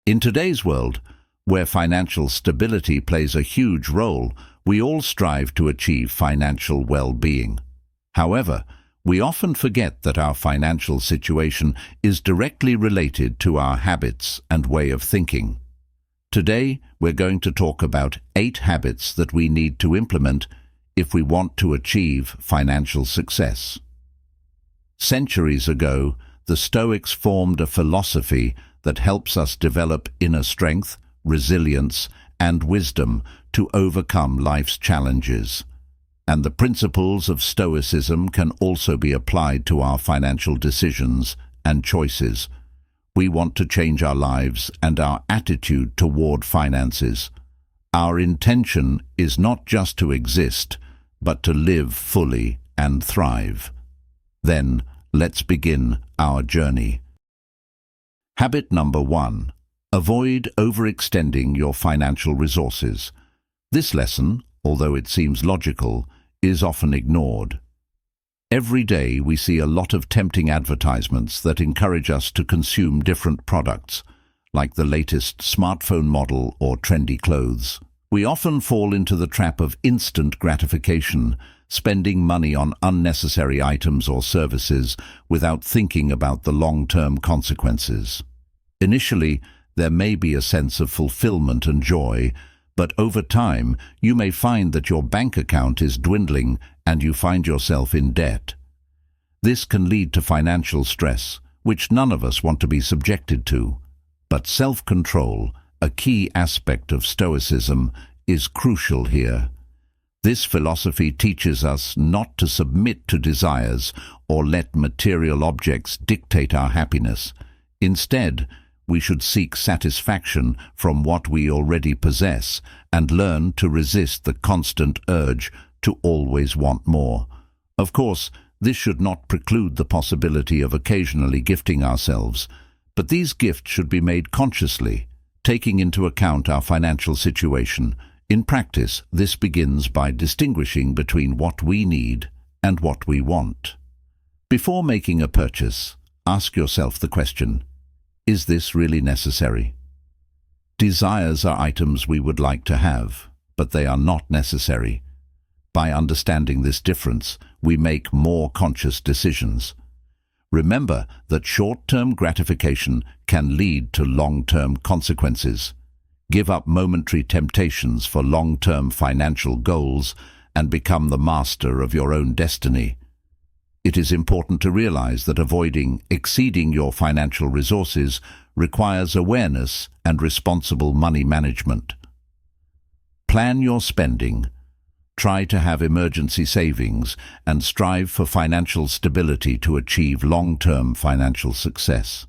In today's world, where financial stability plays a huge role, we all strive to achieve financial well-being. However, we often forget that our financial situation is directly related to our habits and way of thinking. Today, we're going to talk about 8 habits that we need to implement if we want to achieve financial success. Centuries ago, the Stoics formed a philosophy that helps us develop inner strength, resilience, and wisdom to overcome life's challenges. And the principles of Stoicism can also be applied to our financial decisions and choices. We want to change our lives and our attitude toward finances. Our intention is not just to exist, but to live fully and thrive. Then, let's begin our journey. Habit number 1. Avoid overextending your financial resources. This lesson, although it seems logical, is often ignored. Every day we see a lot of tempting advertisements that encourage us to consume different products, like the latest smartphone model or trendy clothes. We often fall into the trap of instant gratification, spending money on unnecessary items or services without thinking about the long-term consequences. Initially, there may be a sense of fulfillment and joy, but over time, you may find that your bank account is dwindling and you find yourself in debt. This can lead to financial stress, which none of us want to be subjected to. But self-control, a key aspect of Stoicism, is crucial here. This philosophy teaches us not to submit to desires or let material objects dictate our happiness. Instead, we should seek satisfaction from what we already possess and learn to resist the constant urge to always want more. Of course, this should not preclude the possibility of occasionally gifting ourselves, but these gifts should be made consciously, taking into account our financial situation. In practice, this begins by distinguishing between what we need and what we want. Before making a purchase, ask yourself the question, is this really necessary? Desires are items we would like to have, but they are not necessary. By understanding this difference, we make more conscious decisions. Remember that short-term gratification can lead to long-term consequences. Give up momentary temptations for long-term financial goals and become the master of your own destiny. It is important to realize that avoiding exceeding your financial resources requires awareness and responsible money management. Plan your spending. Try to have emergency savings and strive for financial stability to achieve long-term financial success.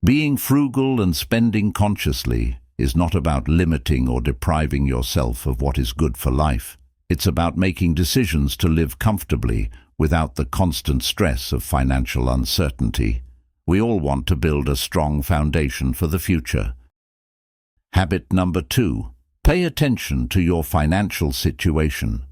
Being frugal and spending consciously is not about limiting or depriving yourself of what is good for life. It's about making decisions to live comfortably without the constant stress of financial uncertainty. We all want to build a strong foundation for the future. Habit number 2. Pay attention to your financial situation.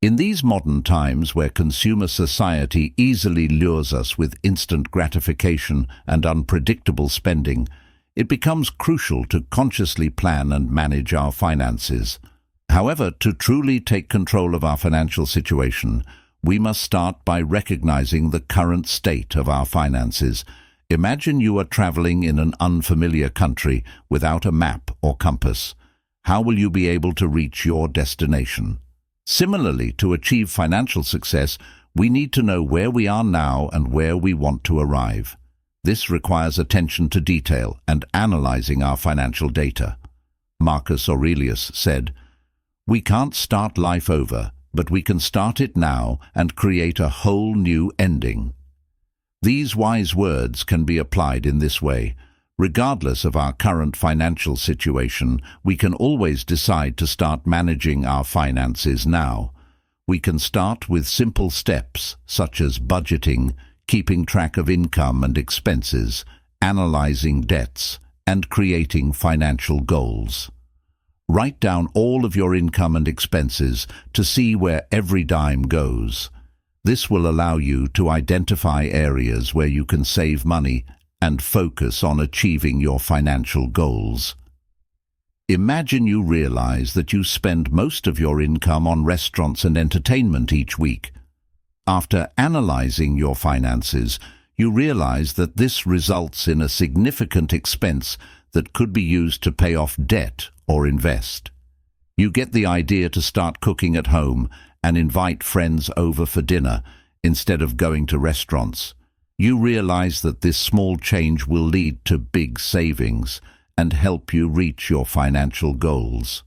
In these modern times where consumer society easily lures us with instant gratification and unpredictable spending, it becomes crucial to consciously plan and manage our finances. However, to truly take control of our financial situation, we must start by recognizing the current state of our finances. Imagine you are traveling in an unfamiliar country without a map or compass. How will you be able to reach your destination? Similarly, to achieve financial success, we need to know where we are now and where we want to arrive. This requires attention to detail and analyzing our financial data. Marcus Aurelius said, "We can't start life over, but we can start it now and create a whole new ending." These wise words can be applied in this way. Regardless of our current financial situation, we can always decide to start managing our finances now. We can start with simple steps, such as budgeting, keeping track of income and expenses, analyzing debts, and creating financial goals. Write down all of your income and expenses to see where every dime goes. This will allow you to identify areas where you can save money and focus on achieving your financial goals. Imagine you realize that you spend most of your income on restaurants and entertainment each week. After analyzing your finances, you realize that this results in a significant expense that could be used to pay off debt or invest. You get the idea to start cooking at home and invite friends over for dinner instead of going to restaurants. You realize that this small change will lead to big savings and help you reach your financial goals.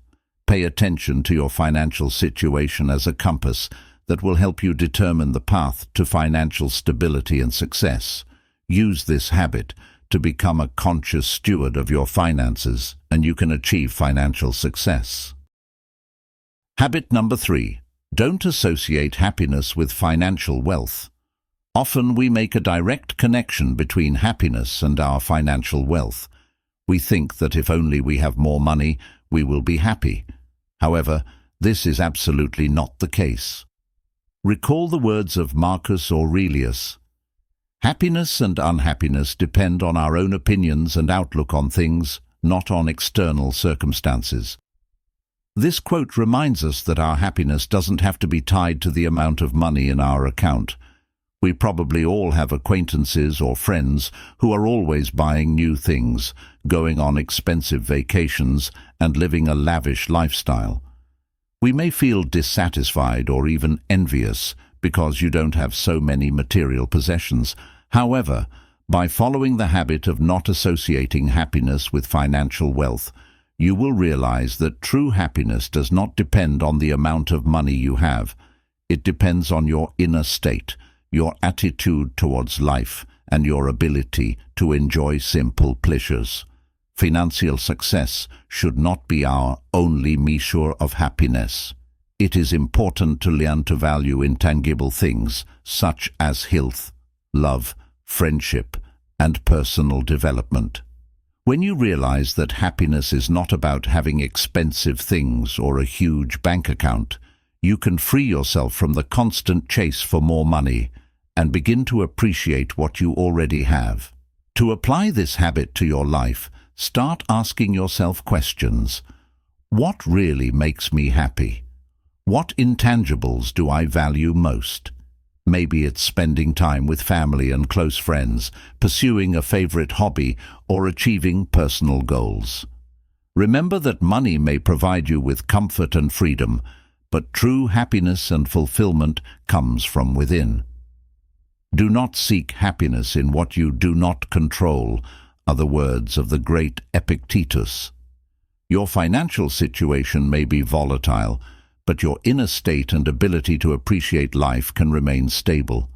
Pay attention to your financial situation as a compass that will help you determine the path to financial stability and success. Use this habit to become a conscious steward of your finances, and you can achieve financial success. Habit number 3. Don't associate happiness with financial wealth. Often we make a direct connection between happiness and our financial wealth. We think that if only we have more money, we will be happy. However, this is absolutely not the case. Recall the words of Marcus Aurelius. Happiness and unhappiness depend on our own opinions and outlook on things, not on external circumstances. This quote reminds us that our happiness doesn't have to be tied to the amount of money in our account. We probably all have acquaintances or friends who are always buying new things, going on expensive vacations, and living a lavish lifestyle. We may feel dissatisfied or even envious because you don't have so many material possessions. However, by following the habit of not associating happiness with financial wealth, you will realize that true happiness does not depend on the amount of money you have. It depends on your inner state, your attitude towards life, and your ability to enjoy simple pleasures. Financial success should not be our only measure of happiness. It is important to learn to value intangible things such as health, love, friendship, and personal development. When you realize that happiness is not about having expensive things or a huge bank account, you can free yourself from the constant chase for more money and begin to appreciate what you already have. To apply this habit to your life, start asking yourself questions. What really makes me happy? What intangibles do I value most? Maybe it's spending time with family and close friends, pursuing a favorite hobby, or achieving personal goals. Remember that money may provide you with comfort and freedom, but true happiness and fulfillment comes from within. Do not seek happiness in what you do not control, are the words of the great Epictetus. Your financial situation may be volatile, but your inner state and ability to appreciate life can remain stable.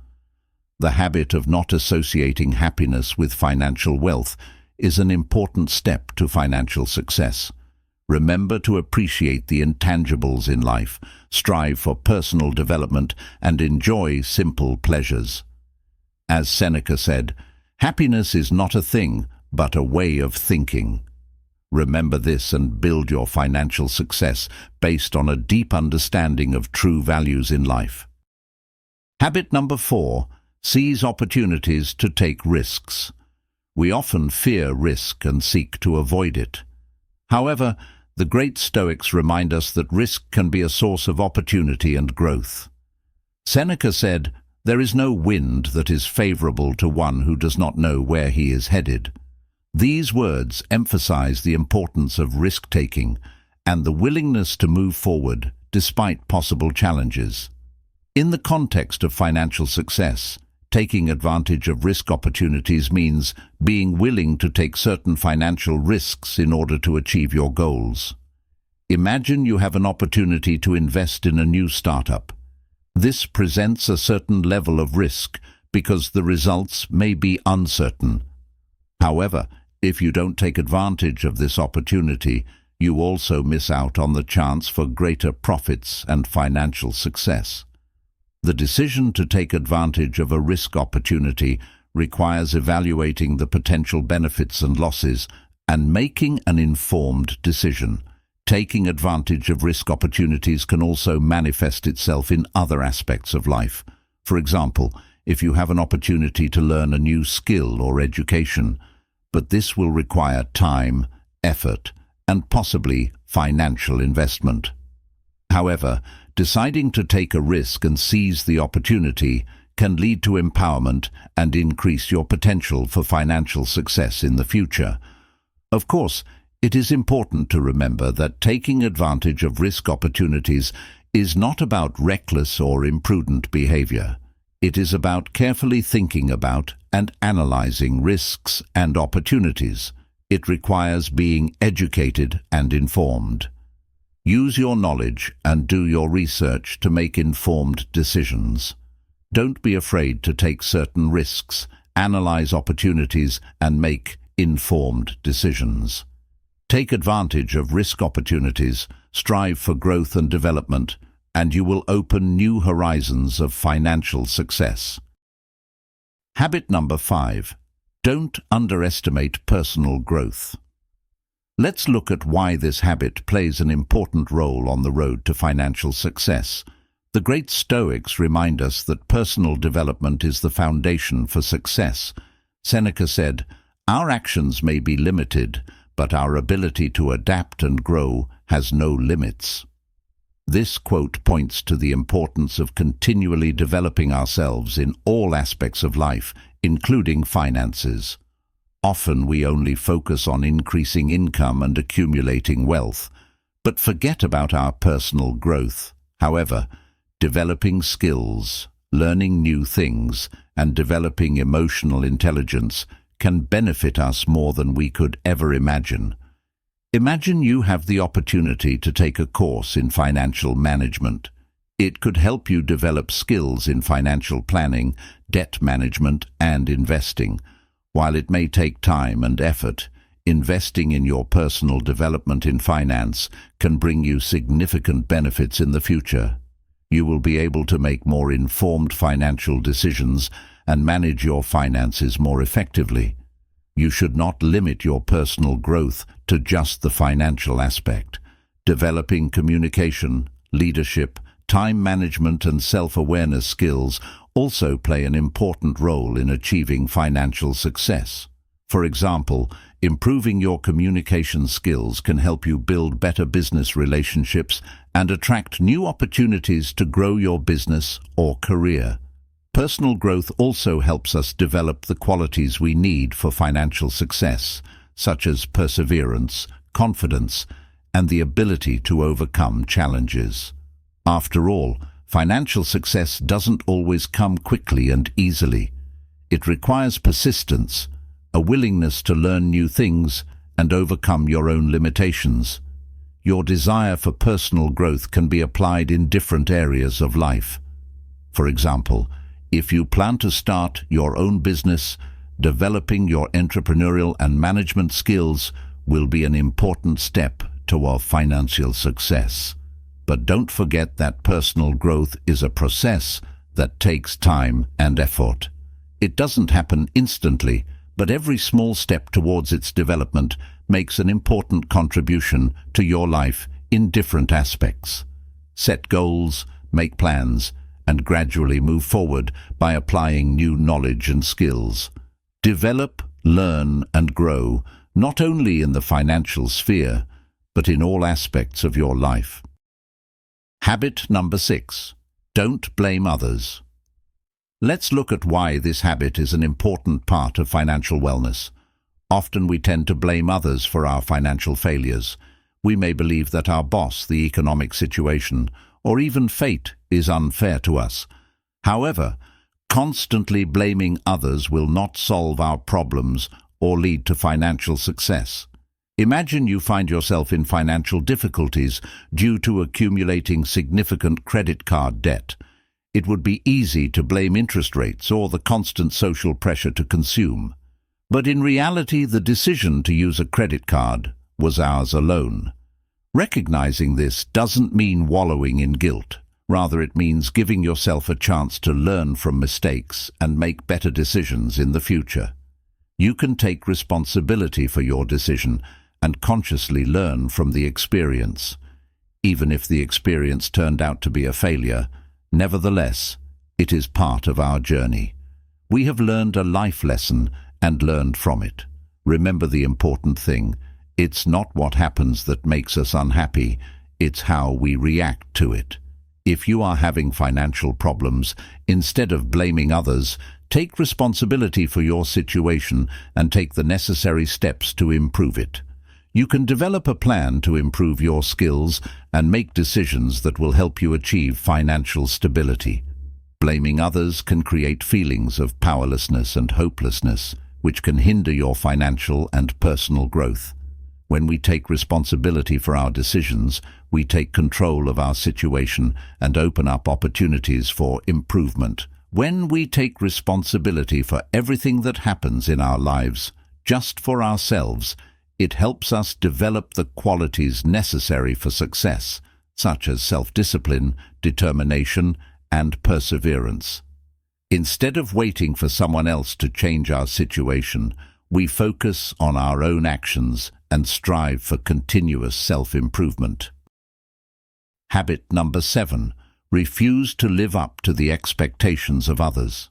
The habit of not associating happiness with financial wealth is an important step to financial success. Remember to appreciate the intangibles in life, strive for personal development, and enjoy simple pleasures. As Seneca said, happiness is not a thing, but a way of thinking. Remember this and build your financial success based on a deep understanding of true values in life. Habit number 4. Seize opportunities to take risks. We often fear risk and seek to avoid it. However, the great Stoics remind us that risk can be a source of opportunity and growth. Seneca said, "There is no wind that is favorable to one who does not know where he is headed." These words emphasize the importance of risk-taking and the willingness to move forward despite possible challenges. In the context of financial success, taking advantage of risk opportunities means being willing to take certain financial risks in order to achieve your goals. Imagine you have an opportunity to invest in a new startup. This presents a certain level of risk because the results may be uncertain. However, if you don't take advantage of this opportunity, you also miss out on the chance for greater profits and financial success. The decision to take advantage of a risk opportunity requires evaluating the potential benefits and losses and making an informed decision. Taking advantage of risk opportunities can also manifest itself in other aspects of life. For example, if you have an opportunity to learn a new skill or education, but this will require time, effort, and possibly financial investment. However, deciding to take a risk and seize the opportunity can lead to empowerment and increase your potential for financial success in the future. Of course, it is important to remember that taking advantage of risk opportunities is not about reckless or imprudent behavior. It is about carefully thinking about and analyzing risks and opportunities. It requires being educated and informed. Use your knowledge and do your research to make informed decisions. Don't be afraid to take certain risks, analyze opportunities, and make informed decisions. Take advantage of risk opportunities, strive for growth and development, and you will open new horizons of financial success. Habit number 5. Don't underestimate personal growth. Let's look at why this habit plays an important role on the road to financial success. The great Stoics remind us that personal development is the foundation for success. Seneca said, "Our actions may be limited, but our ability to adapt and grow has no limits." This quote points to the importance of continually developing ourselves in all aspects of life, including finances. Often we only focus on increasing income and accumulating wealth, but forget about our personal growth. However, developing skills, learning new things, and developing emotional intelligence can benefit us more than we could ever imagine. Imagine you have the opportunity to take a course in financial management. It could help you develop skills in financial planning, debt management, and investing. While it may take time and effort, investing in your personal development in finance can bring you significant benefits in the future. You will be able to make more informed financial decisions and manage your finances more effectively. You should not limit your personal growth to just the financial aspect. Developing communication, leadership, time management, and self-awareness skills also play an important role in achieving financial success. For example, improving your communication skills can help you build better business relationships and attract new opportunities to grow your business or career. Personal growth also helps us develop the qualities we need for financial success, such as perseverance, confidence, and the ability to overcome challenges. After all, financial success doesn't always come quickly and easily. It requires persistence, a willingness to learn new things, and overcome your own limitations. Your desire for personal growth can be applied in different areas of life. For example, if you plan to start your own business, developing your entrepreneurial and management skills will be an important step toward financial success. But don't forget that personal growth is a process that takes time and effort. It doesn't happen instantly, but every small step towards its development makes an important contribution to your life in different aspects. Set goals, make plans, and gradually move forward by applying new knowledge and skills. Develop, learn, and grow, not only in the financial sphere, but in all aspects of your life. Habit number 6. Don't blame others. Let's look at why this habit is an important part of financial wellness. Often we tend to blame others for our financial failures. We may believe that our boss, the economic situation, or even fate is unfair to us. However, constantly blaming others will not solve our problems or lead to financial success. Imagine you find yourself in financial difficulties due to accumulating significant credit card debt. It would be easy to blame interest rates or the constant social pressure to consume. But in reality, the decision to use a credit card was ours alone. Recognizing this doesn't mean wallowing in guilt. Rather, it means giving yourself a chance to learn from mistakes and make better decisions in the future. You can take responsibility for your decision and consciously learn from the experience. Even if the experience turned out to be a failure, nevertheless, It is part of our journey. We have learned a life lesson and learned from it. Remember the important thing. It's not what happens that makes us unhappy. It's how we react to it. If you are having financial problems, instead of blaming others, take responsibility for your situation and take the necessary steps to improve it. You can develop a plan to improve your skills and make decisions that will help you achieve financial stability. Blaming others can create feelings of powerlessness and hopelessness, which can hinder your financial and personal growth. When we take responsibility for our decisions, we take control of our situation and open up opportunities for improvement. When we take responsibility for everything that happens in our lives, just for ourselves, it helps us develop the qualities necessary for success, such as self-discipline, determination, and perseverance. Instead of waiting for someone else to change our situation, we focus on our own actions and strive for continuous self-improvement. Habit number 7. Refuse to live up to the expectations of others.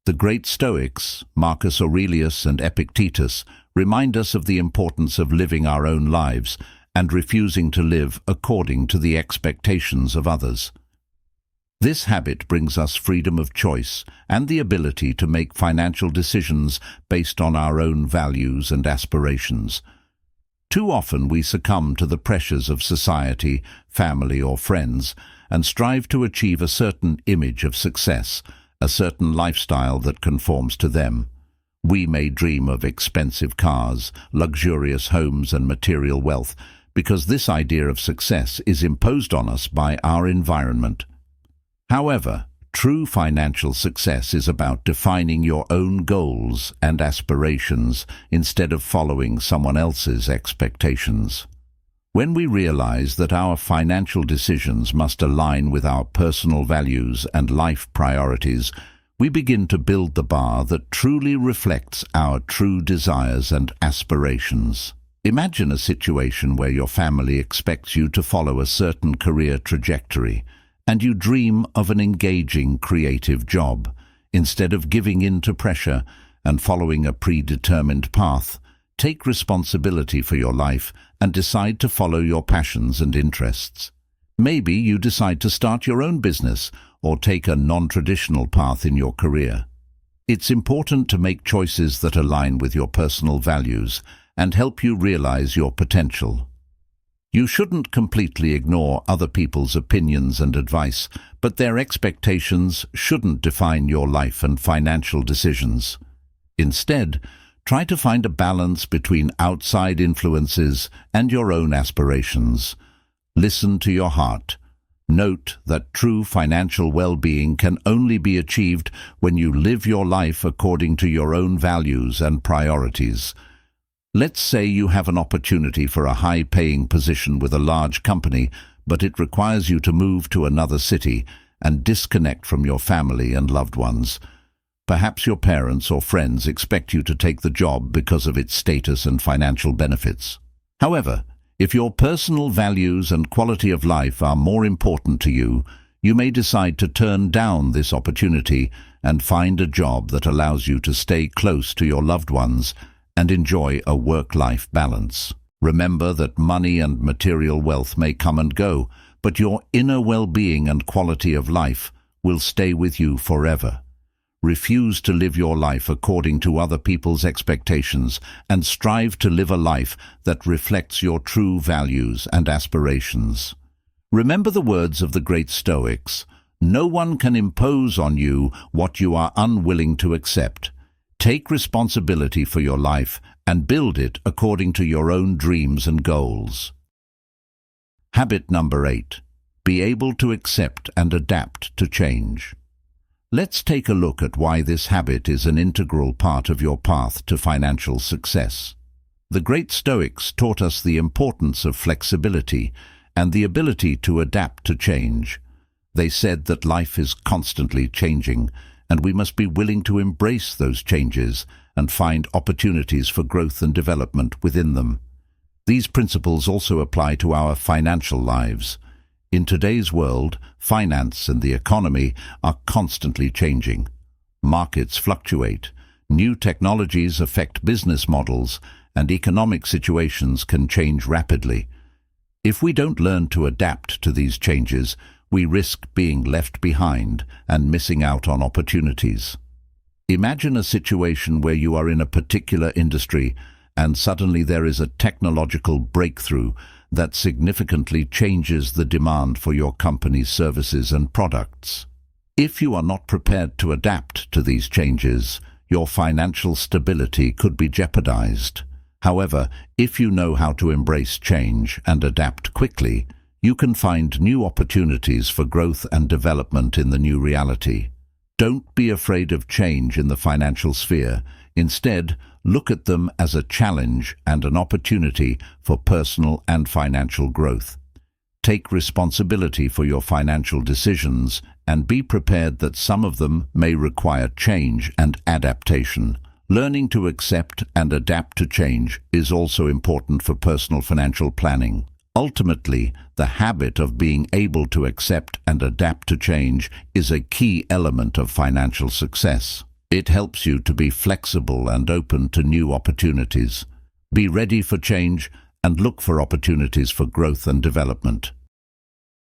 The great Stoics, Marcus Aurelius and Epictetus, remind us of the importance of living our own lives and refusing to live according to the expectations of others. This habit brings us freedom of choice and the ability to make financial decisions based on our own values and aspirations. Too often we succumb to the pressures of society, family or friends, and strive to achieve a certain image of success, a certain lifestyle that conforms to them. We may dream of expensive cars, luxurious homes and material wealth, because this idea of success is imposed on us by our environment. However, true financial success is about defining your own goals and aspirations instead of following someone else's expectations. When we realize that our financial decisions must align with our personal values and life priorities, we begin to build the bar that truly reflects our true desires and aspirations. Imagine a situation where your family expects you to follow a certain career trajectory, and you dream of an engaging, creative job. Instead of giving in to pressure and following a predetermined path, take responsibility for your life and decide to follow your passions and interests. Maybe you decide to start your own business or take a non-traditional path in your career. It's important to make choices that align with your personal values and help you realize your potential. You shouldn't completely ignore other people's opinions and advice, but their expectations shouldn't define your life and financial decisions. Instead, try to find a balance between outside influences and your own aspirations. Listen to your heart. Note that true financial well-being can only be achieved when you live your life according to your own values and priorities. Let's say you have an opportunity for a high-paying position with a large company, but it requires you to move to another city and disconnect from your family and loved ones. Perhaps your parents or friends expect you to take the job because of its status and financial benefits. However, if your personal values and quality of life are more important to you, you may decide to turn down this opportunity and find a job that allows you to stay close to your loved ones and enjoy a work-life balance. Remember that money and material wealth may come and go, but your inner well-being and quality of life will stay with you forever. Refuse to live your life according to other people's expectations and strive to live a life that reflects your true values and aspirations. Remember the words of the great Stoics: "No one can impose on you what you are unwilling to accept. Take responsibility for your life and build it according to your own dreams and goals." Habit number 8. Be able to accept and adapt to change. Let's take a look at why this habit is an integral part of your path to financial success. The great Stoics taught us the importance of flexibility and the ability to adapt to change. They said that life is constantly changing, and we must be willing to embrace those changes and find opportunities for growth and development within them. These principles also apply to our financial lives. In today's world, finance and the economy are constantly changing. Markets fluctuate, new technologies affect business models, and economic situations can change rapidly. If we don't learn to adapt to these changes, we risk being left behind and missing out on opportunities. Imagine a situation where you are in a particular industry and suddenly there is a technological breakthrough that significantly changes the demand for your company's services and products. If you are not prepared to adapt to these changes, your financial stability could be jeopardized. However, if you know how to embrace change and adapt quickly, you can find new opportunities for growth and development in the new reality. Don't be afraid of change in the financial sphere. Instead, look at them as a challenge and an opportunity for personal and financial growth. Take responsibility for your financial decisions and be prepared that some of them may require change and adaptation. Learning to accept and adapt to change is also important for personal financial planning. Ultimately, the habit of being able to accept and adapt to change is a key element of financial success. It helps you to be flexible and open to new opportunities. Be ready for change and look for opportunities for growth and development.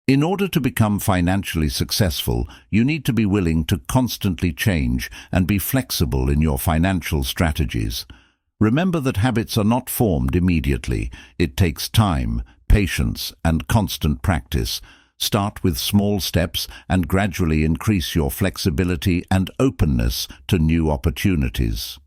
In order to become financially successful, you need to be willing to constantly change and be flexible in your financial strategies. Remember that habits are not formed immediately. It takes time, patience, and constant practice. Start with small steps and gradually increase your flexibility and openness to new opportunities.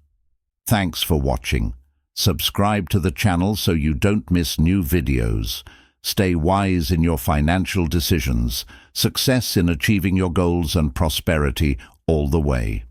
Thanks for watching. Subscribe to the channel so you don't miss new videos. Stay wise in your financial decisions. Success in achieving your goals and prosperity all the way.